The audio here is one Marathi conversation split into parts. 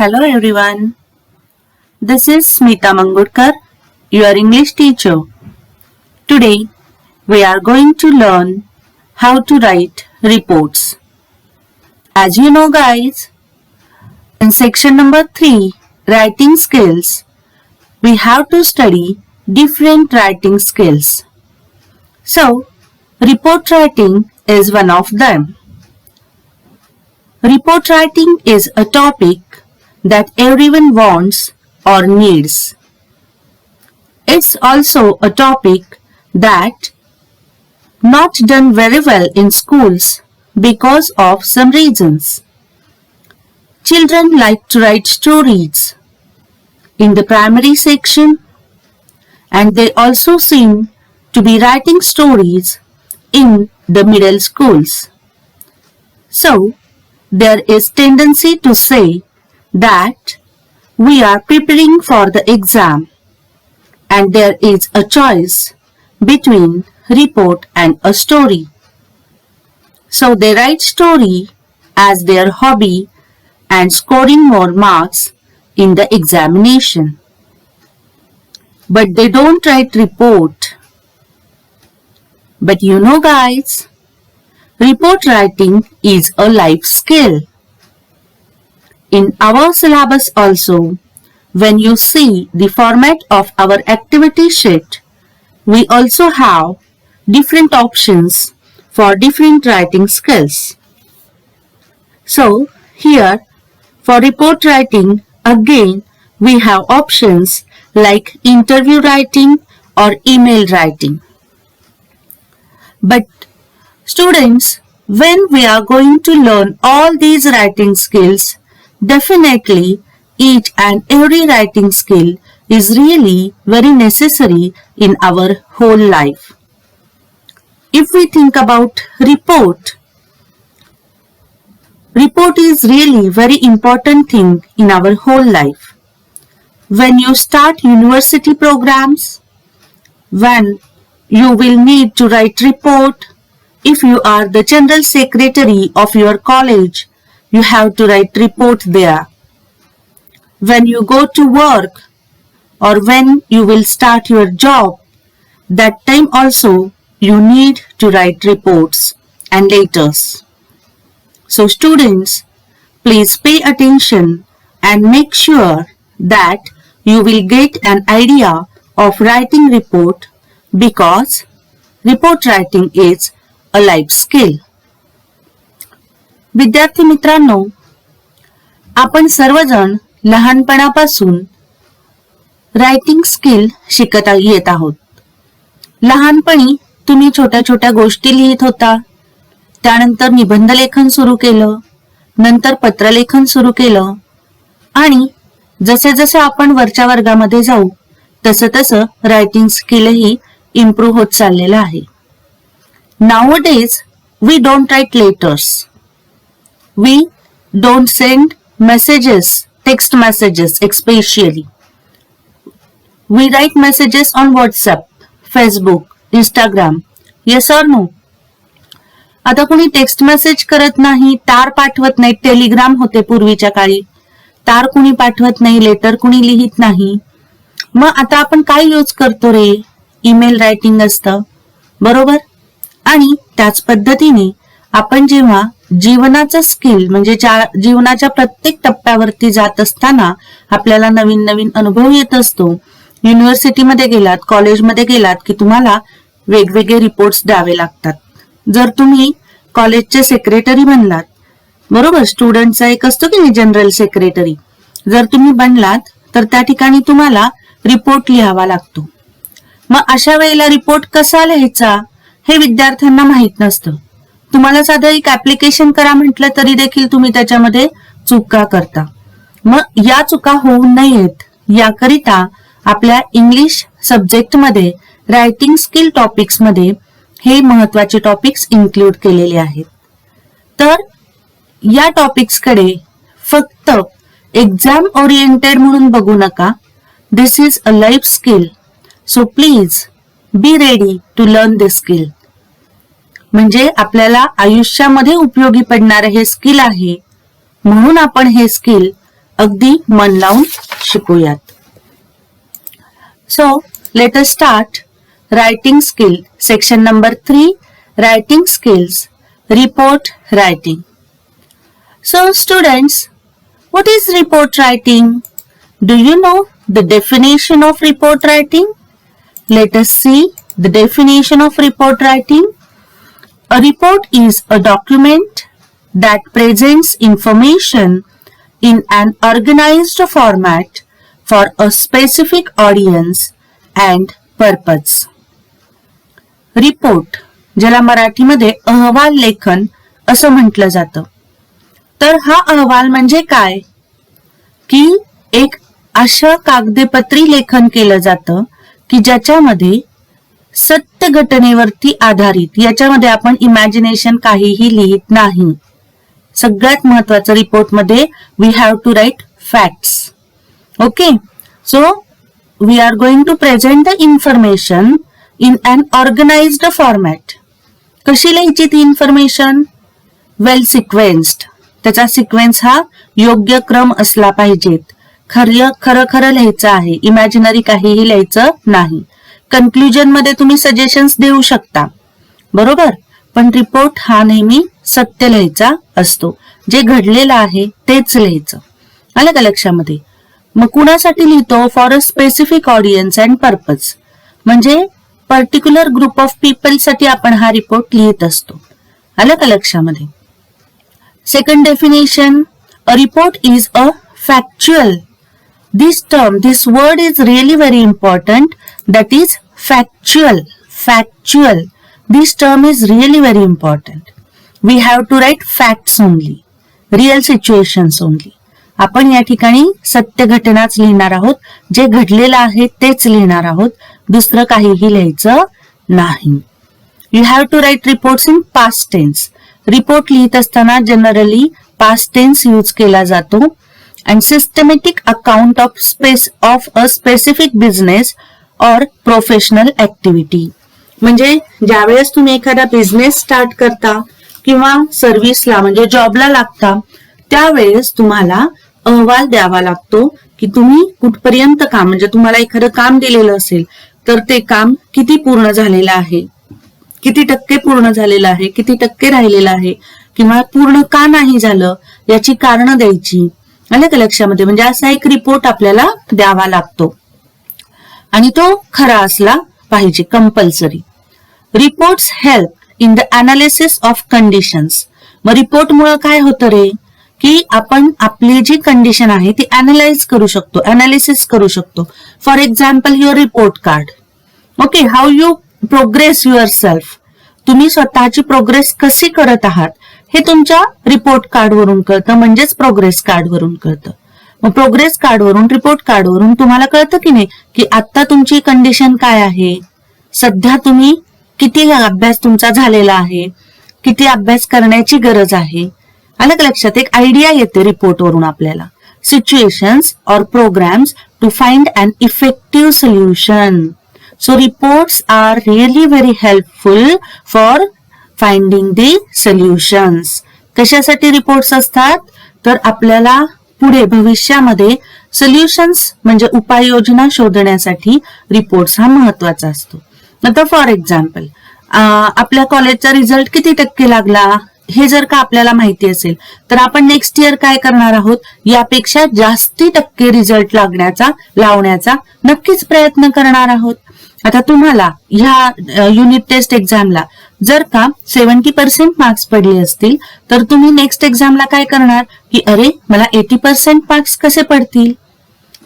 Hello everyone. This is Smita Mangurkar, your English teacher. Today we are going to learn how to write reports. As you know guys, in section number 3, writing skills, we have to study different writing skills. So, report writing is one of them. Report writing is a topic that everyone wants or needs. It's also a topic that not done very well in schools because of some reasons. Children like to write stories in the primary section, and they also seem to be writing stories in the middle schools. So, there is tendency to say that we are preparing for the exam and there is a choice between report and a story. So they write story as their hobby and scoring more marks in the examination. But they don't write report. But you know guys, report writing is a life skill. In our syllabus also, when you see the format of our activity sheet, we also have different options for different writing skills. So, here for report writing, again we have options like interview writing or email writing. But students, when we are going to learn all these writing skills, definitely each and every writing skill is really very necessary in our whole life. If we think about report is really very important thing in our whole life. When you start university programs, when you will need to write report, if you are the general secretary of your college, you have to write report there. When you go to work or when you will start your job, that time also you need to write reports and letters. So students, please pay attention and make sure that you will get an idea of writing report because report writing is a life skill. विद्यार्थी मित्रांनो, आपण सर्वजण लहानपणापासून रायटिंग स्किल शिकत येत आहोत. लहानपणी तुम्ही छोट्या छोट्या गोष्टी लिहित होता, त्यानंतर निबंध लेखन सुरू केलं, नंतर पत्रलेखन सुरू केलं आणि जसे जसे आपण वरच्या वर्गामध्ये जाऊ तसं तसं रायटिंग स्किलही इम्प्रूव्ह होत चाललेलं आहे. Nowadays we don't write letters. We don't send messages, text messages especially. We write messages on WhatsApp, Facebook, Instagram. Yes or no? आता कोणी टेक्स्ट मेसेज करत नाही, तार पाठवत नाही. टेलिग्राम होते पूर्वीच्या काळी, तार कुणी पाठवत नाही, लेटर कुणी लिहित नाही. मग आता आपण काय यूज करतो रे? ईमेल रायटिंग असतं, बरोबर? आणि त्याच पद्धतीने आपण जेव्हा जीवनाचं स्किल म्हणजे जीवनाच्या प्रत्येक टप्प्यावरती जात असताना आपल्याला नवीन नवीन अनुभव येत असतो. युनिव्हर्सिटीमध्ये गेलात, कॉलेजमध्ये गेलात की तुम्हाला वेगवेगळे रिपोर्ट्स द्यावे लागतात. जर तुम्ही कॉलेजचे सेक्रेटरी बनलात, बरोबर, स्टुडंटचा एक असतो की नाही जनरल सेक्रेटरी, जर तुम्ही बनलात तर त्या ठिकाणी तुम्हाला रिपोर्ट लिहावा लागतो. मग अशा वेळेला रिपोर्ट कसा लिहायचा हे विद्यार्थ्यांना माहित नसतं. तुम्हाला साधं एक ऍप्लिकेशन करा म्हटलं तरी देखील तुम्ही त्याच्यामध्ये चुका करता. मग या चुका होऊ नयेत याकरिता आपल्या इंग्लिश सब्जेक्टमध्ये रायटिंग स्किल टॉपिक्स मध्ये हे महत्वाचे टॉपिक्स इन्क्लूड केलेले आहेत. तर या टॉपिक्सकडे फक्त एक्झाम ओरिएंटेड म्हणून बघू नका. This is a life skill. So please be ready to learn this skill. म्हणजे आपल्याला आयुष्यामध्ये उपयोगी पडणारे हे स्किल आहे, म्हणून आपण हे स्किल अगदी मन लावून शिकूयात. So let us start writing skill section number 3, writing skills, report writing. So students, what is report writing? Do you know the definition of report writing? Let us see the definition of report writing. A report is a document that presents information in an organized format for a specific audience and purpose. Report, ज्याला मराठीमध्ये अहवाल लेखन असं म्हटलं जातं. तर हा अहवाल म्हणजे काय की एक अशा कागदपत्री लेखन केलं जातं की ज्याच्यामध्ये सत्य घटनेवरती आधारित, याच्यामध्ये आपण इमॅजिनेशन काहीही लिहित नाही. सगळ्यात महत्वाचं रिपोर्टमध्ये we have to write facts. Okay, so we are going to present the information in an organized format. कशी लिहायची ती इन्फॉर्मेशन? वेल सिक्वेन्स्ड. त्याचा सिक्वेन्स हा योग्य क्रम असला पाहिजेत. खरं लिहायचं आहे, इमॅजिनरी काहीही लिहायचं नाही. कन्क्लुजन मध्ये तुम्ही सजेशन्स देऊ शकता, बरोबर, पण रिपोर्ट हा नेहमी सत्य लिहायचा असतो. जे घडलेलं आहे तेच लिहायचं. आलं का लक्षामध्ये? मग कुणासाठी लिहितो? For a specific audience and purpose. म्हणजे पर्टिक्युलर ग्रुप ऑफ पीपल साठी आपण हा रिपोर्ट लिहित असतो. आलं का लक्षामध्ये? Second definition, a report is a factual. This word is really very important. That is factual. Factual. This term is really very important. We have to write facts only. Real situations only. आपण या ठिकाणी सत्य घटनाच लिहिणार आहोत. जे घडलेलं आहे तेच लिहिणार आहोत. दुसरं काहीही लिहायचं नाही. You have to write reports in past tense. Report लिहित असताना जनरली पास्ट टेन्स यूज केला जातो. And systematic account of a specific business or professional activity. म्हणजे ज्यावेळेस तुम्ही एखादा बिझनेस स्टार्ट करता किंवा सर्व्हिसला म्हणजे जॉबला लागता, त्यावेळेस तुम्हाला अहवाल द्यावा लागतो की तुम्ही कुठपर्यंत काम, म्हणजे तुम्हाला एखादं काम दिलेलं असेल तर ते काम किती पूर्ण झालेलं आहे, किती टक्के पूर्ण झालेलं आहे, किती टक्के राहिलेलं आहे, किंवा पूर्ण का नाही झालं याची कारणं द्यायची. आलं का लक्षामध्ये? म्हणजे असा एक रिपोर्ट आपल्याला द्यावा लागतो आणि तो खरा असला पाहिजे, compulsory. Reports help in the analysis of conditions. मग रिपोर्ट मुळे काय होतं रे की आपण आपली जी कंडिशन आहे ती अनालाइज करू शकतो, अनालिसिस करू शकतो. For example your report card. Okay, how you progress your self. तुम्ही स्वतःची प्रोग्रेस कशी करत आहात हे तुमच्या रिपोर्ट कार्ड वरून कळतं, म्हणजेच प्रोग्रेस कार्ड वरून कळतं. मग प्रोग्रेस कार्ड वरून, रिपोर्ट कार्ड वरून तुम्हाला कळतं की नाही की आता तुमची कंडिशन काय आहे, सध्या तुम्ही किती अभ्यास तुमचा झालेला आहे, किती अभ्यास करण्याची गरज आहे. आलं का लक्षात? एक आयडिया येते रिपोर्ट वरून आपल्याला. Situations or programs to find an effective solution. So reports are really very helpful for finding the solutions. कशासाठी रिपोर्ट्स असतात? तर आपल्याला पुढे भविष्यामध्ये सोल्युशन्स म्हणजे उपाययोजना शोधण्यासाठी रिपोर्ट्स हा महत्वाचा असतो. आता फॉर एक्झाम्पल आपल्या कॉलेजचा रिझल्ट किती टक्के लागला हे जर का आपल्याला माहिती असेल तर आपण नेक्स्ट इयर काय करणार आहोत, यापेक्षा जास्ती टक्के रिझल्ट लावण्याचा नक्कीच प्रयत्न करणार आहोत. आता तुम्हाला ह्या युनिट टेस्ट एक्झामला जर का 70% मार्क्स पडले असतील तर तुम्ही नेक्स्ट एक्झामला काय करणार की अरे मला 80% मार्क्स कसे पडतील.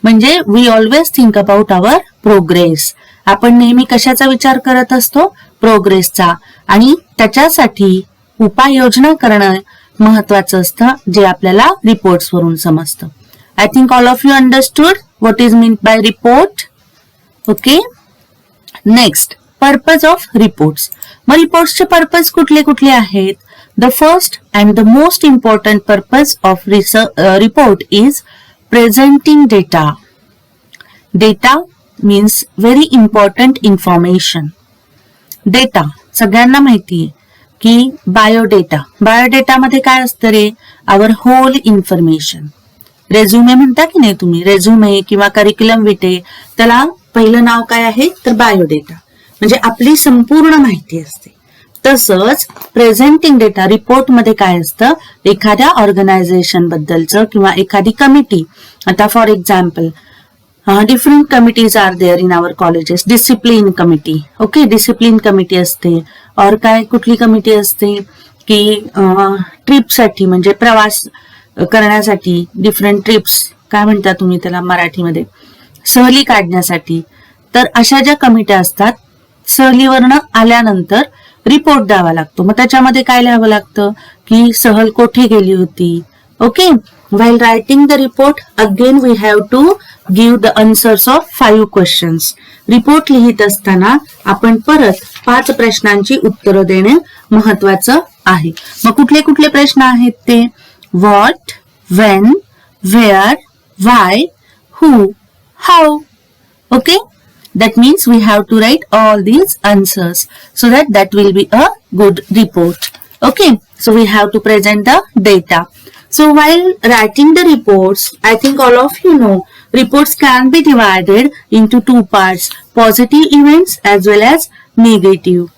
म्हणजे we always think about our progress. आपण नेहमी कशाचा विचार करत असतो? प्रोग्रेसचा. आणि त्याच्यासाठी उपाययोजना करणं महत्वाचं असतं, जे आपल्याला रिपोर्ट्स वरून समजतं. I think all of you understood what is mean by report. Okay, next purpose of reports. मग रिपोर्ट्सचे पर्पज कुठले कुठले आहेत? The first and the most important purpose of report is presenting data. Data means very important information. Data सगळ्यांना माहिती आहे की बायोडेटा मध्ये काय असतं रे? आवर होल इन्फॉर्मेशन. रेझ्युमे म्हणता की नाही तुम्ही, रेझ्युमे किंवा करिक्युलम विटे, त्याला पहिलं नाव काय आहे तर बायोडेटा, म्हणजे आपली संपूर्ण माहिती असते. तसंच प्रेझेंटिंग डेटा रिपोर्टमध्ये काय असतं, एखाद्या ऑर्गनायझेशन बद्दलचं किंवा एखादी कमिटी. आता for example different committees are there in our colleges. Discipline committee, okay, discipline committee असते. और काय कुठली कमिटी असते की ट्रिप साठी, म्हणजे प्रवास करण्यासाठी, डिफरंट ट्रिप्स काय म्हणता तुम्ही त्याला मराठीमध्ये, सहली काढण्यासाठी. तर अशा ज्या कमिट्या असतात, सहलीवरनं आल्यानंतर रिपोर्ट द्यावा लागतो. मग त्याच्यामध्ये काय लिहावं लागतं की सहल कोठे गेली होती. Okay, while writing the report again we have to give the answers of 5 questions. Report लिहित असताना आपण परत 5 प्रश्नांची उत्तरं देणे महत्वाचं आहे. मग कुठले कुठले प्रश्न आहेत ते, what, when, where, why, who, how. Okay, that means we have to write all these answers so that will be a good report. Okay, so we have to present the data. So while writing the reports, I think all of you know, reports can be divided into 2 parts, positive events as well as negative.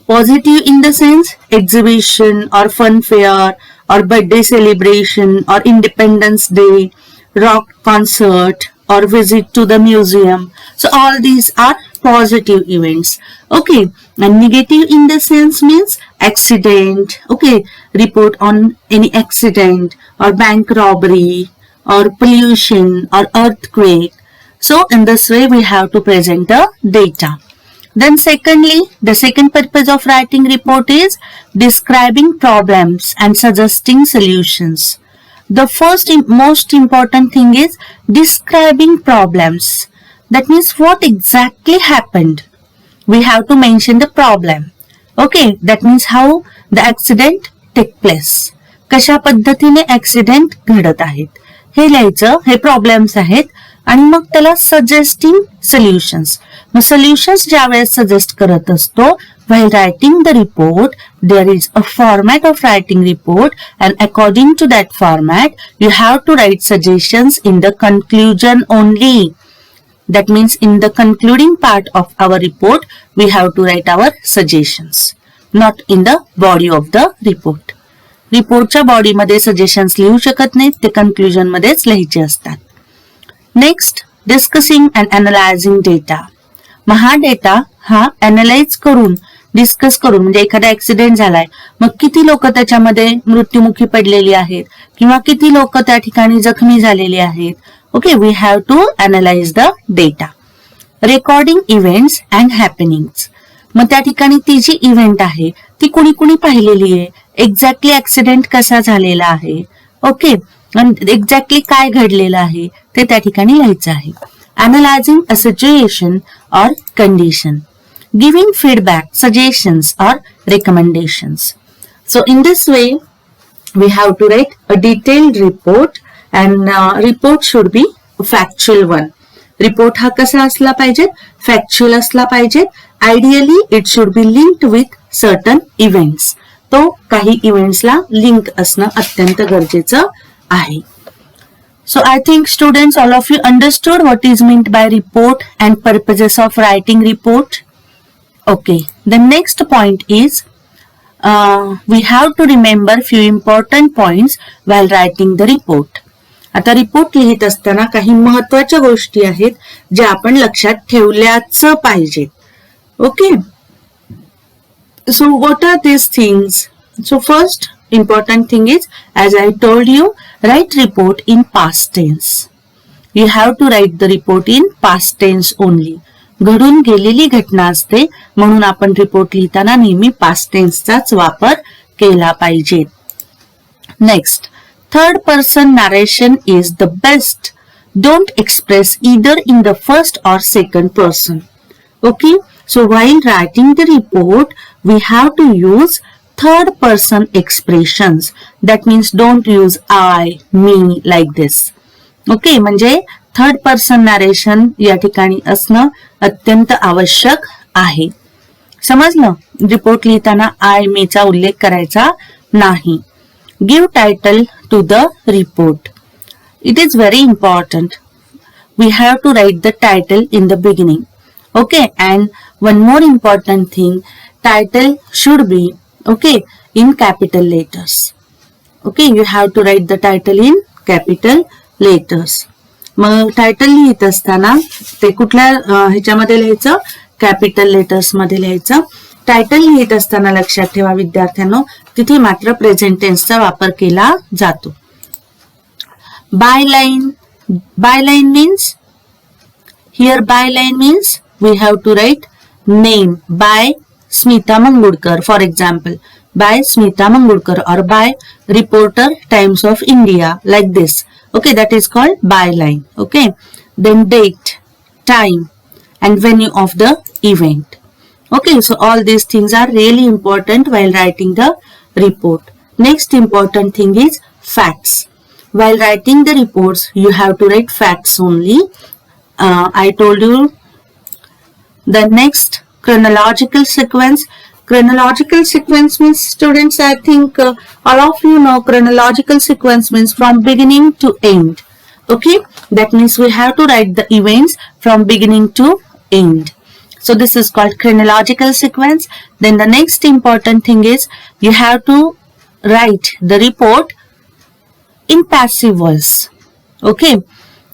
Positive in the sense exhibition or fun fair or birthday celebration or Independence Day, rock concert or visit to the museum. So all these are positive events. Okay, and negative in the sense means accident. Okay, report on any accident or bank robbery or pollution or earthquake. So in this way we have to present the data. Then secondly, the second purpose of writing report is describing problems and suggesting solutions. The first most important thing is describing problems. That means what exactly happened. We have to mention the problem. Okay, that means how the accident took place. कशा पद्धतीने ऍक्सिडेंट घडत आहेत हे लिहायचं. हे प्रॉब्लेम्स आहेत. आणि मग त्याला सजेस्टिंग सोल्युशन्स. मग सोल्युशन्स ज्या वेळेस सजेस्ट करत असतो, while writing the report, there is a format of writing report, and according to that format, you have to write suggestions in the conclusion only. That means in the concluding part of our report, we have to write our suggestions, not in the body of the report. रिपोर्टच्या बॉडीमध्ये सजेशन्स लिहू शकत नाहीत, ते कन्क्लुजन मध्येच लिहायचे असतात. Next, discussing and analysing data. मग हा डेटा हा अनालाइज करून, डिस्कस करून, म्हणजे एखादा ऍक्सिडेंट झालाय, मग किती लोक त्याच्यामध्ये मृत्युमुखी पडलेली आहेत किंवा किती लोक त्या ठिकाणी जखमी झालेली आहेत. Okay, we have to analyse the data. Recording events and happenings. मग त्या ठिकाणी ती जी इव्हेंट आहे ती कुणी कुणी पाहिलेली आहे, एक्झॅक्टली ऍक्सिडेंट कसा झालेला आहे, ओके, एक्झॅक्टली काय घडलेलं आहे ते त्या ठिकाणी लिहायचं आहे. Analyzing a situation or condition, giving feedback, suggestions or recommendations. So in this way we have to write a detailed report and report should be factual one. Report हा कसा असला पाहिजे, फॅक्च्युअल असला पाहिजे. Ideally it should be linked with certain events. तो काही इव्हेंट्सला लिंक असणं अत्यंत गरजेचं आहे. So I think students, all of you understood what is meant by report and purposes of writing report. Okay, the next point is we have to remember few important points while writing the report. आता रिपोर्ट लिहित असताना काही महत्वाच्या गोष्टी आहेत ज्या आपण लक्षात ठेवल्याच पाहिजेत. Okay, so what are these things? So first important thing is, as I told you, write report in past tense. You have to write the report in past tense only. घडून गेलेली घटना असते म्हणून आपण रिपोर्ट लिहिताना नेहमी पास्ट टेन्सचाच वापर केला पाहिजे. Next, third person narration is the best. Don't express either in the first or second person. Okay, so while writing the report we have to use third person expressions. That means don't use I, me like this. Okay, म्हणजे थर्ड पर्सन नरेशन या ठिकाणी असणं अत्यंत आवश्यक आहे. समजलं? रिपोर्ट लिहिताना आय, मी चा उल्लेख करायचा नाही. Give title to the report. It is very important. We have to write the title in the beginning. Okay, and one more important thing, title should be, okay, in capital letters. Okay, you have to write the title in capital letters. मग टायटल लिहित असताना ते कुठल्या ह्याच्यामध्ये लिहायचं, कॅपिटल लेटर्स मध्ये लिहायचं. टायटल लिहित असताना लक्षात ठेवा विद्यार्थ्यांनो, तिथे मात्र प्रेझेंट टेन्सचा वापर केला जातो. Byline, byline means, here byline means we have to write name by Smita Mangudkar, for example, by Smita Mangudkar, or by reporter Times of India, like this. Okay, that is called byline. Okay, then date, time, and venue of the event. Okay, so all these things are really important while writing the report. Next important thing is facts. While writing the reports, you have to write facts only. I told you the next chronological sequence. Chronological sequence means, students, I think all of you know chronological sequence means from beginning to end. Okay, that means we have to write the events from beginning to end. So this is called chronological sequence. Then the next important thing is you have to write the report in passive voice. Okay.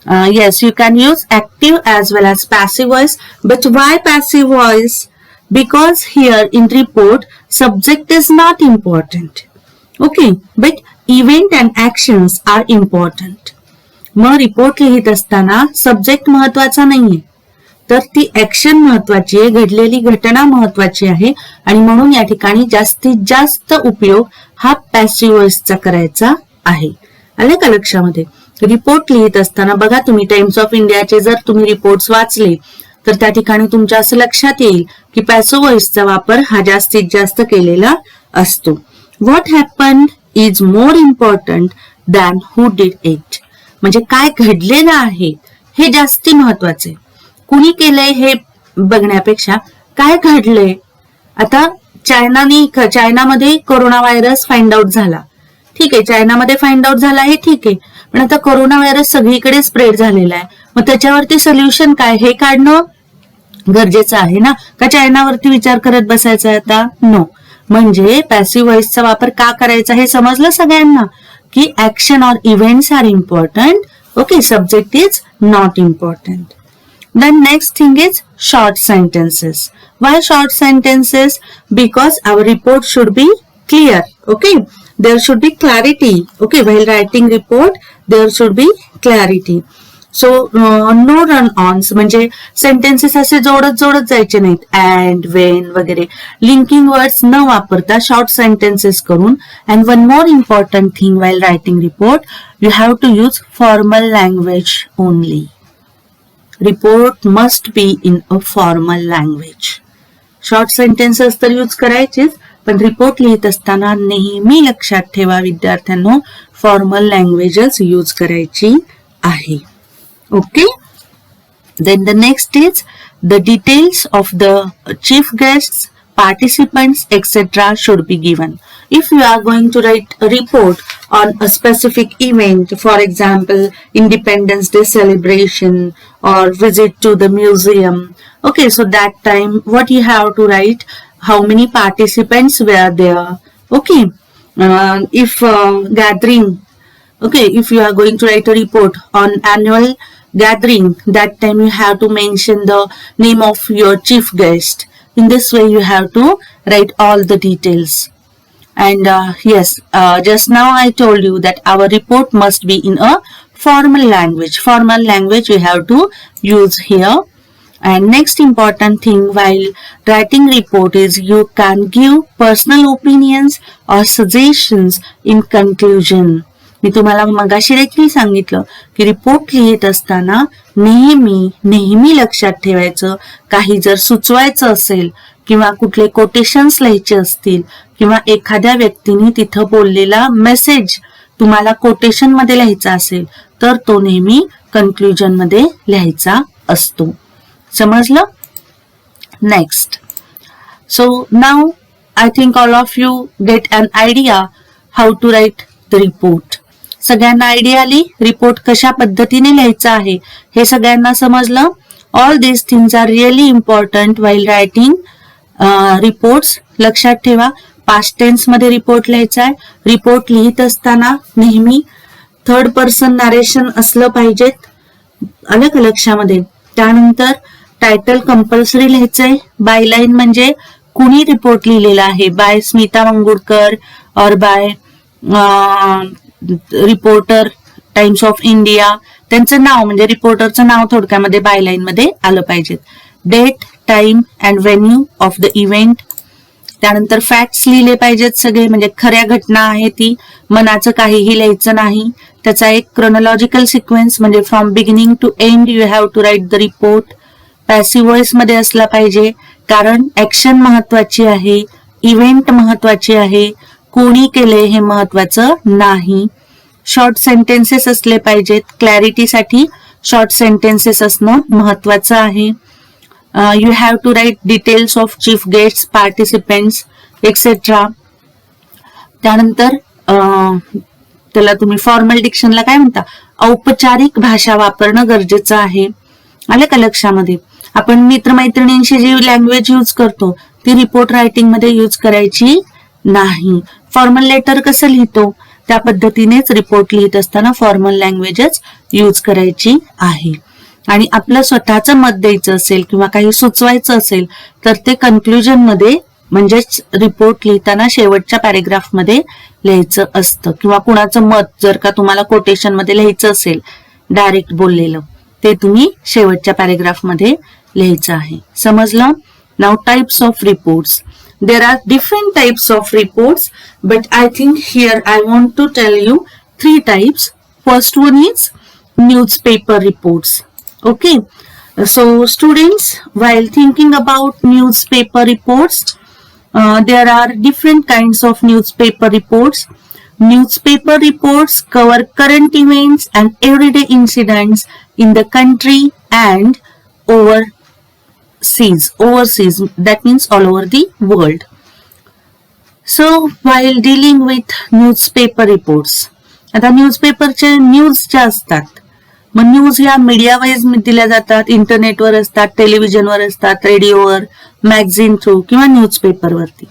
Yes, you can use active as well as passive voice. But why passive voice? Because here in report, subject is not important. Okay, but event and actions are important. मग रिपोर्ट लिहित असताना सब्जेक्ट महत्वाचा नाहीये, तर ती ऍक्शन महत्वाची आहे, घडलेली घटना महत्वाची आहे, आणि म्हणून या ठिकाणी जास्तीत जास्त उपयोग हा पॅसिव्ह व्हॉइसचा करायचा आहे. आले का लक्षामध्ये? रिपोर्ट लिहित असताना बघा, तुम्ही टाइम्स ऑफ इंडियाचे जर तुम्ही रिपोर्ट्स वाचले तर त्या ठिकाणी तुमच्या असं लक्षात येईल की पॅसिव्ह व्हॉइसचा वापर हा जास्तीत जास्त केलेला असतो. What happened is more important than who did it. म्हणजे काय घडलेलं आहे हे जास्ती महत्वाचे, कुणी केलंय हे बघण्यापेक्षा काय घडलंय. आता चायनामध्ये कोरोना व्हायरस फाइंड आउट झाला, ठीक आहे, चायनामध्ये फाइंड आउट झाला आहे, ठीक आहे, पण आता कोरोना व्हायरस सगळीकडे स्प्रेड झालेला आहे. मग त्याच्यावरती सोल्युशन काय हे काढणं गरजेचं आहे ना, का चायनावरती विचार करत बसायचा आहे आता? नो. म्हणजे पॅसिव्ह व्हॉइसचा वापर का करायचा हे समजलं सगळ्यांना, की action or events are important. Okay, subject is not important. Then next thing is short sentences. Why short sentences? Because our report should be clear. Okay, there should be clarity. Okay, while writing report there should be clarity. So no run-ons, म्हणजे sentences असे जोडत जायचे नाहीत, and, when वगैरे linking words न वापरता short sentences करून. And one more important thing while writing report, you have to use formal language only. Report must be in a formal language. Short sentences तर यूज करायचेच, पण रिपोर्ट लिहित असताना नेहमी लक्षात ठेवा विद्यार्थ्यांनो, फॉर्मल लँग्वेजच यूज करायची आहे. Okay, then the next is the details of the chief guests, participants, etc. should be given. If you are going to write a report on a specific event, for example, Independence Day celebration or visit to the museum, okay, so that time what you have to write, how many participants were there. Okay, if gathering, okay, if you are going to write a report on annual gathering, that time you have to mention the name of your chief guest. In this way you have to write all the details. And yes, just now I told you that our report must be in a formal language. Formal language we have to use here. And next important thing while writing report is you can give personal opinions or suggestions in conclusion. मी तुम्हाला मगाशी देखील सांगितलं की रिपोर्ट लिहित असताना नेहमी लक्षात ठेवायचं, काही जर सुचवायचं असेल किंवा कुठले कोटेशन्स लिहायचे असतील किंवा एखाद्या व्यक्तीने तिथं बोललेला मेसेज तुम्हाला कोटेशन मध्ये लिहायचा असेल तर तो नेहमी कन्क्लुजन मध्ये लिहायचा असतो. समजलं? Next, so now I think all of you get an idea how to write the report. सगळ्यांना आयडिया आली रिपोर्ट कशा पद्धतीने लिहायचा आहे हे सगळ्यांना समजलं. All these things are really important while writing reports. लक्षात ठेवा पास्ट टेन्स मध्ये रिपोर्ट लिहायचा आहे. रिपोर्ट लिहित असताना नेहमी थर्ड पर्सन नरेशन असलं पाहिजेत. आलं का लक्षामध्ये. त्यानंतर टायटल कंपल्सरी लिहायचंय. बायलाईन म्हणजे कुणी रिपोर्ट लिहिलेला आहे, bye Smita Mangudkar or by reporter Times of India, त्यांचं नाव म्हणजे रिपोर्टरचं नाव थोडक्यामध्ये बायलाईन मध्ये आलं पाहिजे. Date, time and venue of the event. त्यानंतर फॅक्ट्स लिहिले पाहिजेत सगळे, म्हणजे खऱ्या घटना आहे ती, मनाचं काहीही लिहायचं नाही. त्याचा एक क्रोनॉलॉजिकल सिक्वेन्स म्हणजे from beginning to end you have to write the report. Passive voice मध्ये असला पाहिजे कारण ऍक्शन महत्वाची आहे, इव्हेंट महत्वाची आहे, कोणी केले हे महत्वाचं नाही. शॉर्ट सेंटेन्सेस असले पाहिजेत. क्लॅरिटीसाठी शॉर्ट सेंटेन्सेस असणं महत्वाचं आहे. You have to write details of chief guests, participants etcetera. त्यानंतर त्याला तुम्ही फॉर्मल डिक्शनला काय म्हणता, औपचारिक भाषा वापरणं गरजेचं आहे. आलं का लक्षामध्ये. आपण मित्रमैत्रिणींशी जी लँग्वेज यूज करतो ती रिपोर्ट रायटिंग मध्ये यूज करायची नाही. फॉर्मल लेटर कसं लिहितो त्या पद्धतीनेच रिपोर्ट लिहित असताना फॉर्मल लँग्वेजच यूज करायची आहे. आणि आपलं स्वतःचं मत द्यायचं असेल किंवा काही सुचवायचं असेल तर ते कन्क्लुजन मध्ये म्हणजेच रिपोर्ट लिहिताना शेवटच्या पॅरेग्राफ मध्ये लिहायचं असतं. किंवा कुणाचं मत जर का तुम्हाला कोटेशन मध्ये लिहायचं असेल डायरेक्ट बोललेलं ते तुम्ही शेवटच्या पॅरेग्राफ मध्ये लिहायचं आहे. समजलं. Now types of reports. There are different types of reports, but I think here I want to tell you 3 types. First one is newspaper reports. Okay. So students, while thinking about newspaper reports, there are different kinds of newspaper reports. Newspaper reports cover current events and everyday incidents in the country and overseas, that means all over the world. So while dealing with newspaper reports, आता न्यूजपेपरचे न्यूज ज्या असतात, मग न्यूज ह्या मीडिया वाईज दिल्या जातात, इंटरनेटवर असतात, टेलिव्हिजनवर असतात, रेडिओवर, मॅगझिन थ्रू किंवा न्यूजपेपरवरती.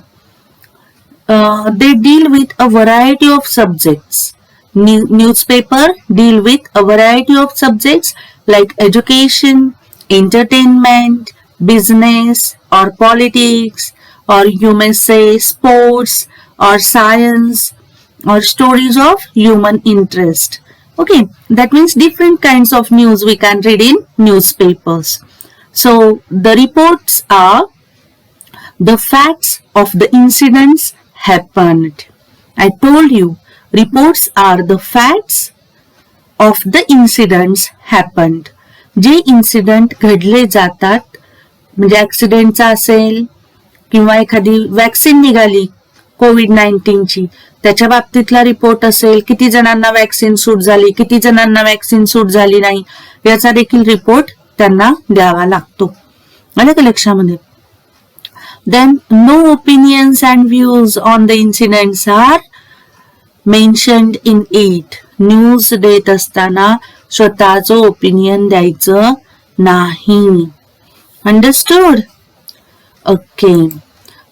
they deal with a variety of subjects. Newspaper deal with a variety of subjects like education, entertainment, business or politics, or you may say sports or science or stories of human interest. Okay, that means different kinds of news we can read in newspapers. So the reports are the facts of the incidents happened. I told you reports are the facts of the incidents happened. जे इन्सिडेंट घडले जातात, म्हणजे ऍक्सिडेंटचा असेल किंवा एखादी वॅक्सिन निघाली कोविड-19ची त्याच्या बाबतीतला रिपोर्ट असेल, किती जणांना वॅक्सिन सूट झाली, किती जणांना वॅक्सिन सूट झाली नाही याचा देखील रिपोर्ट त्यांना द्यावा लागतो. आलं का लक्षामध्ये. Then no opinions and views on the incidents are mentioned in it. News देत असताना स्वतःचं ओपिनियन द्यायचं नाही. Understood? Okay.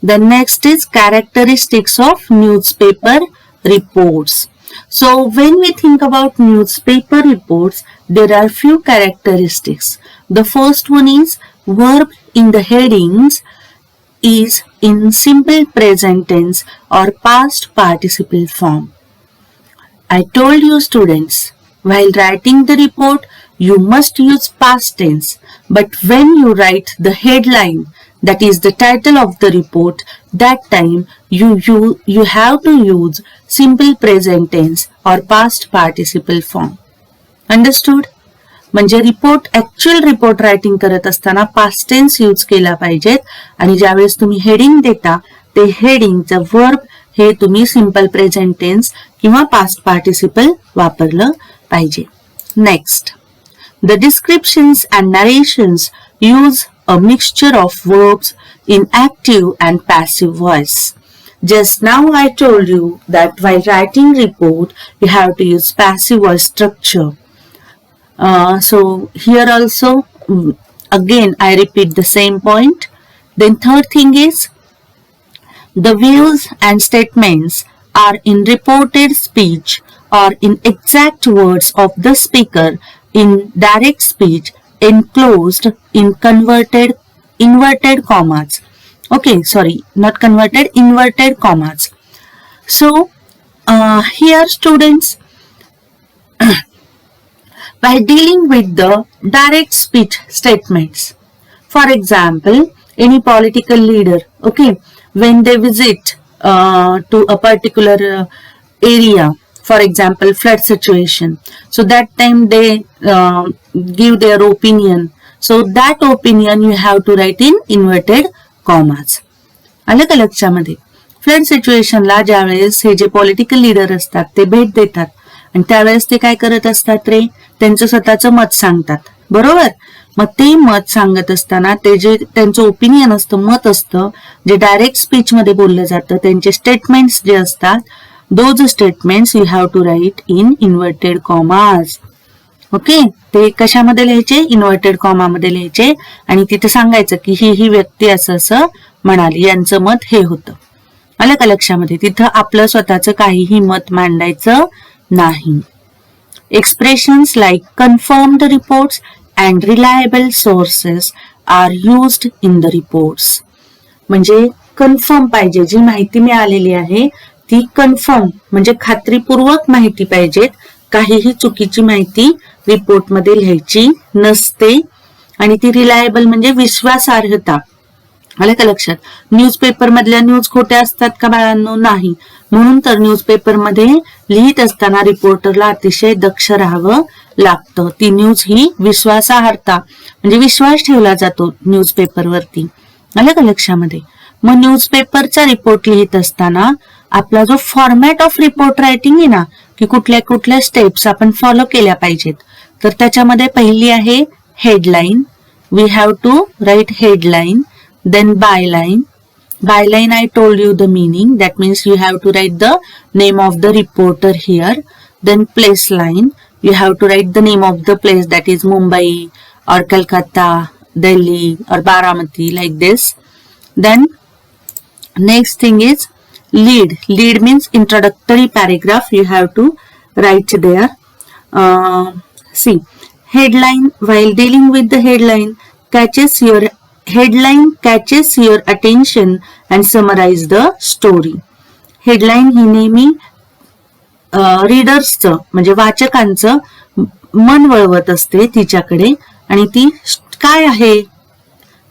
The next is characteristics of newspaper reports. So when we think about newspaper reports, there are few characteristics. The first one is verb in the headings is in simple present tense or past participle form. I told you students, while writing the report, you must use past tense. But when you write the headline, that is the title of the report, that time you have to use simple present tense or past participle form. Understood? म्हणजे रिपोर्ट ऍक्च्युअल रिपोर्ट रायटिंग करत असताना पास्ट टेन्स यूज केला पाहिजेत आणि ज्यावेळेस तुम्ही हेडिंग देता ते हेडिंगचं वर्ब हे तुम्ही सिंपल प्रेझेंट टेन्स किंवा पास्ट पार्टिसिपल वापरलं पाहिजे. Next, the descriptions and narrations use a mixture of verbs in active and passive voice. Just now I told you that while writing report, you have to use passive voice structure. So here also, again, I repeat the same point. Then third thing is, the views and statements are in reported speech or in exact words of the speaker in direct speech enclosed in inverted commas. Okay, sorry, not converted, inverted commas. So here students, by dealing with the direct speech statements, for example, any political leader, okay, when they visit to a particular area, for example, flood situation, so that time they give their opinion. So that opinion you have to write in inverted commas. आलं का लक्षामध्ये? फ्लड सिच्युएशनला ज्यावेळेस हे जे पॉलिटिकल लीडर असतात ते भेट देतात आणि त्यावेळेस ते काय करत असतात रे, त्यांचं स्वतःचं मत सांगतात, बरोबर? मग ते मत सांगत असताना ते जे त्यांचं ओपिनियन असतं, मत असतं, जे डायरेक्ट स्पीच मध्ये बोललं जातं, त्यांचे स्टेटमेंट्स जे असतात, those statements you have to write in inverted commas. Okay, ते कशामध्ये लिहायचे? इन्व्हर्टेड कॉमामध्ये लिहायचे आणि तिथे सांगायचं की ही व्यक्ती असं असं म्हणाली, यांचं मत हे होतं. आलं का लक्षामध्ये? तिथं आपलं स्वतःचं काहीही मत मांडायचं नाही. Expressions like confirmed reports and reliable sources are used in the reports. म्हणजे कन्फर्म पाहिजे, जी माहिती मिळालेली आहे ती कन्फर्म म्हणजे खात्रीपूर्वक माहिती पाहिजेत. काहीही चुकीची माहिती रिपोर्टमध्ये लिहायची नसते. आणि ती रिलायबल म्हणजे विश्वासार्हता. आलं का लक्षात? न्यूजपेपर मधल्या न्यूज खोट्या असतात का बाळांनो? नाही. म्हणून तर न्यूजपेपर मध्ये लिहित असताना रिपोर्टरला अतिशय दक्ष राहावं लागतं. ती न्यूज ही विश्वासार्हता म्हणजे विश्वास ठेवला जातो न्यूजपेपरवरती. आलं का लक्षामध्ये? मग न्यूजपेपरचा रिपोर्ट लिहित असताना आपला जो फॉर्मॅट ऑफ रिपोर्ट रायटिंग आहे ना, की कुठल्या कुठल्या स्टेप्स आपण फॉलो केल्या पाहिजेत, तर त्याच्यामध्ये पहिली आहे headline. We have to write headline. Then byline. Byline, I told you the meaning. That means you have to write the name of the reporter here. Then place line. You have to write the name of the place, that is Mumbai or Calcutta, Delhi or Baramati, like this. Then next thing is lead. Lead means introductory paragraph. You have to write there. See, headline. While dealing with the headline, headline catches your attention and summarize the story. Headline ही नेहमी रीडर्सचं म्हणजे वाचकांचं मन वळवत असते तिच्याकडे आणि ती काय आहे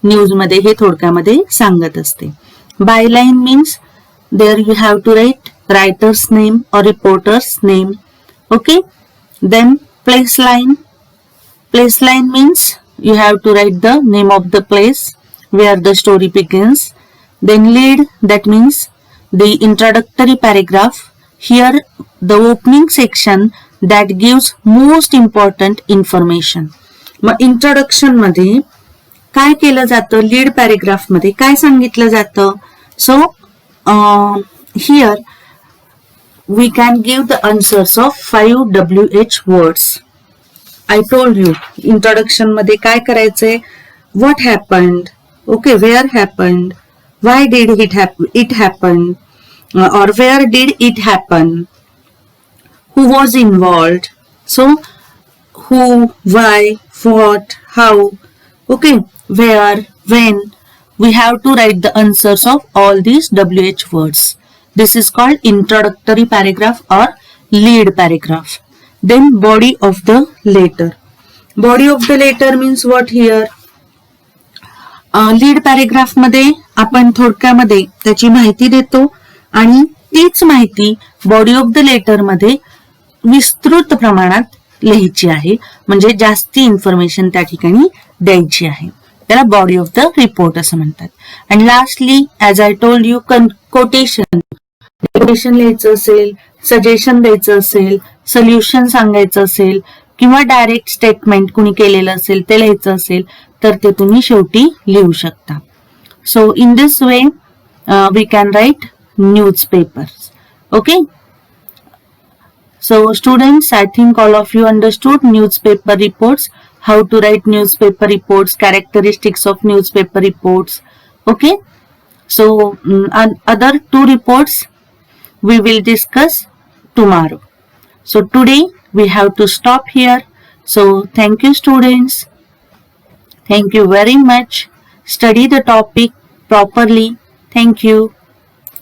न्यूज मध्ये हे थोडक्यामध्ये सांगत असते. Byline means there you have to write writer's name और reporter's name. Okay. Then place line. Place line means you have to write the name of the place where the story begins. Then lead, that means the introductory paragraph. Here the opening section that gives most important information. मग इंट्रोडक्शन मध्ये काय केलं जातं? लीड पॅरेग्राफ मध्ये काय सांगितलं जातं? So here we can give the answers of 5 WH words. I told you introduction मध्ये काय करायचंय? What happened? Okay, where happened? Why did it happen? Or where did it happen? Who was involved? So who, why, what, how? Okay, where, when? We have to write the answers of all these WH words. This is called introductory paragraph or lead paragraph. Then body of the letter. Body of the letter means what here? Lead paragraph मध्ये आपण थोडक्यामध्ये त्याची माहिती देतो आणि तीच माहिती बॉडी ऑफ द लेटर मध्ये विस्तृत प्रमाणात लिहायची आहे. म्हणजे जास्ती इन्फॉर्मेशन त्या ठिकाणी द्यायची आहे. त्याला बॉडी ऑफ द रिपोर्ट असं म्हणतात. आणि lastly as I told you quotation. Quotation लिहायचं असेल, सजेशन द्यायचं असेल, सोल्युशन सांगायचं असेल किंवा डायरेक्ट स्टेटमेंट कुणी केलेलं असेल ते लिहायचं असेल तर ते तुम्ही शेवटी लिहू शकता. So in this way we can write newspapers. Okay. So students, I think all of you understood newspaper reports, how to write newspaper reports, characteristics of newspaper reports. Okay. So other two reports we will discuss tomorrow. So today we have to stop here. So thank you students. Thank you very much. Study the topic properly. Thank you.